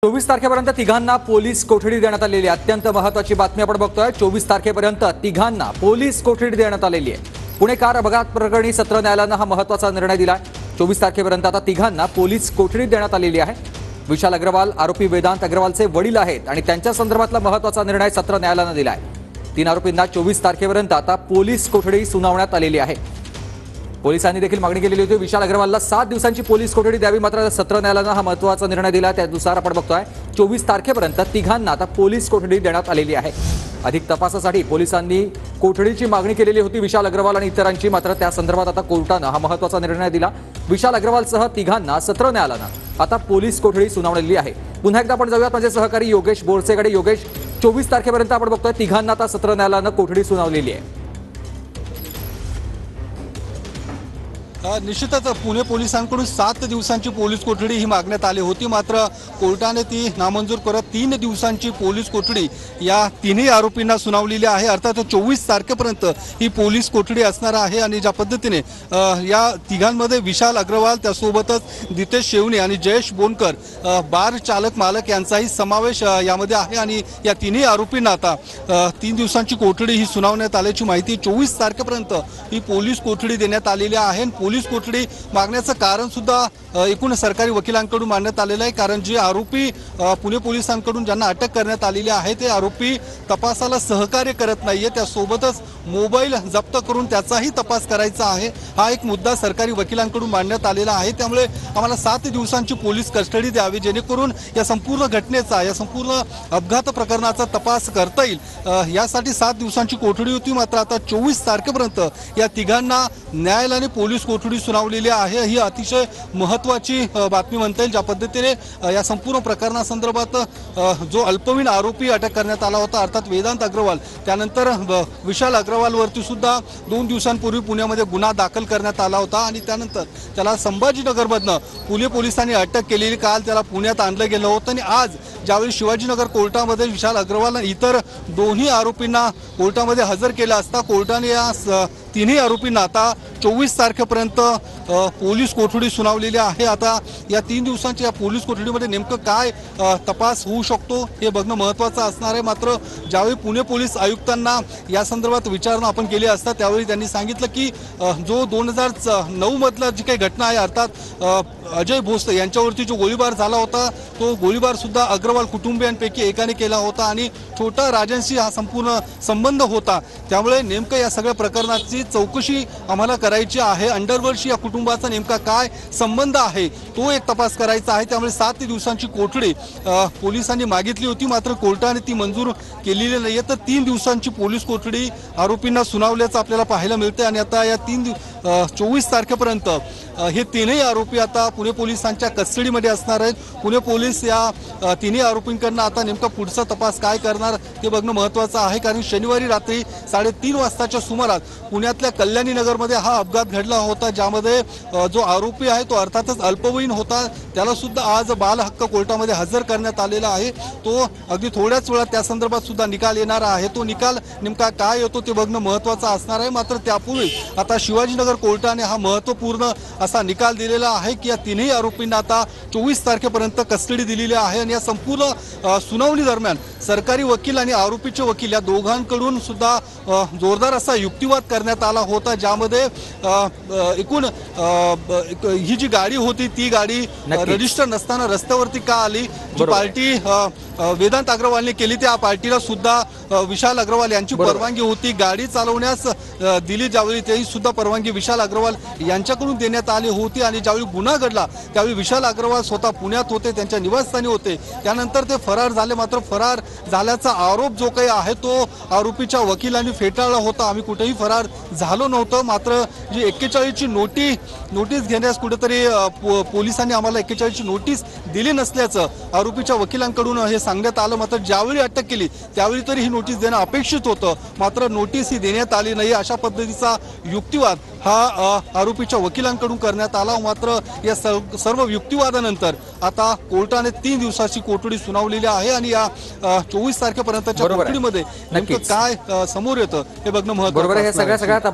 24 तारखेपर्यंत तिघांना पोलीस कोठडी देण्यात आलेली आहे। अत्यंत महत्त्वाची बातमी आपण बघतोय। 24 तारखेपर्यंत तिघांना पोलीस कोठडी देण्यात आलेली आहे। पुणे कार अपघात प्रकरणी सत्र न्यायालयाने हा महत्त्वाचा निर्णय दिलाय। 24 तारखेपर्यंत आता तिघांना पोलीस कोठडी देण्यात आलेली आहे। विशाल अग्रवाल आरोपी वेदांत अग्रवालचे वडील आहेत आणि त्यांच्या संदर्भातला महत्त्वाचा निर्णय सत्र न्यायालयाने दिलाय। 3 आरोपींना 24 तारखेपर्यंत आता पोलीस कोठडी सुनावण्यात आलेली आहे। पोलिसांनी देखील मागणी केलेली होती। विशाल अग्रवालला 7 दिवसांची पोलीस कोठडी द्यावी, मात्र सत्र न्यायालयाने हा महत्त्वाचा निर्णय दिला। त्यानुसार आपण बघतोय 24 तारखेपर्यंत तिघांना आता पोलीस कोठडी देण्यात आलेली आहे। अधिक तपासासाठी पोलिसांनी कोठडीची मागणी केलेली होती विशाल अग्रवाल आणि इतरांची, मात्र त्या संदर्भात आता कोर्टाने हा महत्त्वाचा निर्णय दिला। विशाल अग्रवालसह तिघांना सत्र न्यायालयाने आता पोलीस कोठडी सुनावलेली आहे। पुन्हा एकदा आपण जाऊयात माझे सहकारी योगेश बोरसेकडे। योगेश, 24 तारखेपर्यंत आपण बघतोय तिघांना आता सत्र न्यायालयाने कोठडी सुनावलेली आहे। निश्चितच पुणे पोलिसांकडून 7 दिवसांची पोलीस कोठडी ही मागण्यात आली होती, मात्र कोर्टाने ती नामंजूर करत 3 दिवसांची पोलीस कोठडी या तिन्ही आरोपींना सुनावलेली आहे। अर्थात 24 तारखेपर्यंत ही पोलीस कोठडी असणार आहे आणि ज्या पद्धतीने या तिघांमध्ये विशाल अग्रवाल, त्यासोबतच दितेश शेवणे आणि जयेश बोनकर बार चालक मालक यांचाही समावेश यामध्ये आहे आणि या तिन्ही आरोपींना आता 3 दिवसांची कोठडी ही सुनावण्यात आल्याची माहिती 24 तारखेपर्यंत ही पोलीस कोठडी देण्यात आलेली आहे। पोलीस कोठडी मागण्याचं कारण सुद्धा एकूण सरकारी वकिलांकडून मांडण्यात आलेलं आहे, कारण जे आरोपी पुणे पोलिसांकडून ज्यांना अटक करण्यात आलेली आहे ते आरोपी तपासाला सहकार्य करत नाहीये, त्यासोबतच मोबाईल जप्त करून त्याचाही तपास करायचा आहे। हा एक मुद्दा सरकारी वकिलांकडून मांडण्यात आलेला आहे। त्यामुळे आम्हाला 7 दिवसांची पोलीस कस्टडी द्यावी, जेणेकरून या संपूर्ण घटनेचा, या संपूर्ण अपघात प्रकरणाचा तपास करता येईल। यासाठी 7 दिवसांची कोठडी होती, मात्र आता 24 तारखेपर्यंत या तिघांना न्यायालयाने पोलीस कोठडी सुनावलेली आहे। ही अतिशय महत्त्वाची बातमी म्हणता येईल। ज्या पद्धतीने या संपूर्ण प्रकरणासंदर्भात जो अल्पवयीन आरोपी अटक करण्यात आला होता, अर्थात वेदांत अग्रवाल, त्यानंतर विशाल अग्रवालवरती सुद्धा 2 दिवसांपूर्वी पुण्यामध्ये गुन्हा दाखल करण्यात आला होता आणि त्यानंतर त्याला संभाजीनगरमधनं पुणे पोलिसांनी अटक केलेली। काल त्याला पुण्यात आणलं गेलं होतं आणि आज ज्यावेळी शिवाजीनगर कोर्टामध्ये विशाल अग्रवाल आणि इतर दोन्ही आरोपींना कोर्टामध्ये हजर केलं असता कोर्टाने या तिन्ही आरोपींना आता 24 तारखेपर्यंत पोलीस कोठडी सुनावलेली आहे। आता या 3 दिवसांच्या या पोलीस कोठडीमध्ये नेमकं काय तपास होऊ शकतो हे बघणं महत्त्वाचं असणार आहे। मात्र ज्यावेळी पुणे पोलीस आयुक्तांना या संदर्भात विचारणा आपण केली असता त्यावेळी त्यांनी सांगितलं की जो 2009 मधला जी काही घटना आहे, अर्थात अजय भोसले यांच्यावरती जो गोळीबार झाला होता, तो गोळीबार सुद्धा अग्रवाल कुटुंबियांपैकी एकाने केला होता आणि छोटा राजांशी हा संपूर्ण संबंध होता। त्यामुळे नेमकं या सगळ्या प्रकरणाची चौकशी आम्हाला करायची आहे। अंडरवर्ल्डशी या कुटुंबाचा नेमका काय संबंध आहे तो एक तपास करायचा आहे। त्यामुळे 7 दिवसांची कोठडी पोलिसांनी मागितली होती, मात्र कोर्टाने ती मंजूर केलेली नाहीये। तर 3 दिवसांची पोलीस कोठडी आरोपींना सुनावल्याचं आपल्याला पाहायला मिळते आणि आता या 24 तारखेपर्यंत हे तीनही आरोपी आता पुणे पोलिसांच्या कस्टडीमध्ये असणार आहेत। पुणे पोलीस या तिन्ही आरोपींकडनं आता नेमका पुढचा तपास काय करणार ते बघणं महत्त्वाचं आहे, कारण शनिवारी रात्री 3:30 वाजताच्या सुमारास पुण्यातल्या कल्याणी नगरमध्ये हा अपघात घडला होता, ज्यामध्ये जो आरोपी आहे तो अर्थातच अल्पवयीन होता। त्याला सुद्धा आज बाल हक्क कोर्टामध्ये हजर करण्यात आलेला आहे। तो अगदी थोड्याच वेळात त्या संदर्भात सुद्धा निकाल येणार आहे। तो निकाल नेमका काय येतो ते बघणं महत्त्वाचं असणार आहे। मात्र त्यापूर्वी आता शिवाजीनगर कोर्टाने हा महत्त्वपूर्ण असा निकाल दिलेला आहे की या तिन्ही आरोपींना आता 24 तारखेपर्यंत कस्टडी दिलेली आहे आणि या संपूर्ण सुनावणी दरम्यान सरकारी वकील आणि आरोपीचे वकील या दोघांकडून सुद्धा जोरदार असा युक्तिवाद करण्यात आला होता, ज्यामध्ये एकूण ही जी गाडी होती ती गाडी रजिस्टर नसताना रस्त्यावरती का आली, जी पार्टी वेदांत अग्रवालने केली त्या पार्टीला सुद्धा विशाल अग्रवाल यांची परवानगी होती। गाडी चालवण्यास दिली ज्यावेळी तेही सुद्धा परवानगी विशाल अग्रवाल यांच्याकडून देण्यात आली होती आणि ज्यावेळी गुन्हा घडला त्यावेळी विशाल अग्रवाल स्वतः पुण्यात होते, त्यांच्या निवासस्थानी होते। त्यानंतर ते फरार झाले, मात्र फरार झाल्याचा आरोप जो काही आहे तो आरोपीच्या वकिलांनी फेटाळला होता। आम्ही कुठेही फरार झालो नव्हतं, मात्र जी 41 ची नोटीस घेण्यास कुठेतरी पोलिसांनी आम्हाला 41 ची नोटीस दिली नसल्याचं आरोपीच्या वकिलांकडून हे सांगण्यात आलं। मात्र ज्यावेळी अटक केली त्यावेळी तरी ही नोटीस देणं अपेक्षित होतं, मात्र नोटीस ही देण्यात आली नाही। अशा पद्धतीचा युक्तिवाद हा आरोपीच्या वकिलांकडून करण्यात आला। मात्र या सर्व युक्तिवादानंतर आता कोर्टाने 3 दिवसाची कोठडी सुनावलेली आहे आणि या 24 तारखेपर्यंतच्या कोठडीमध्ये नेमकं काय समोर येतं हे बघणं महत्त्वाचं आहे।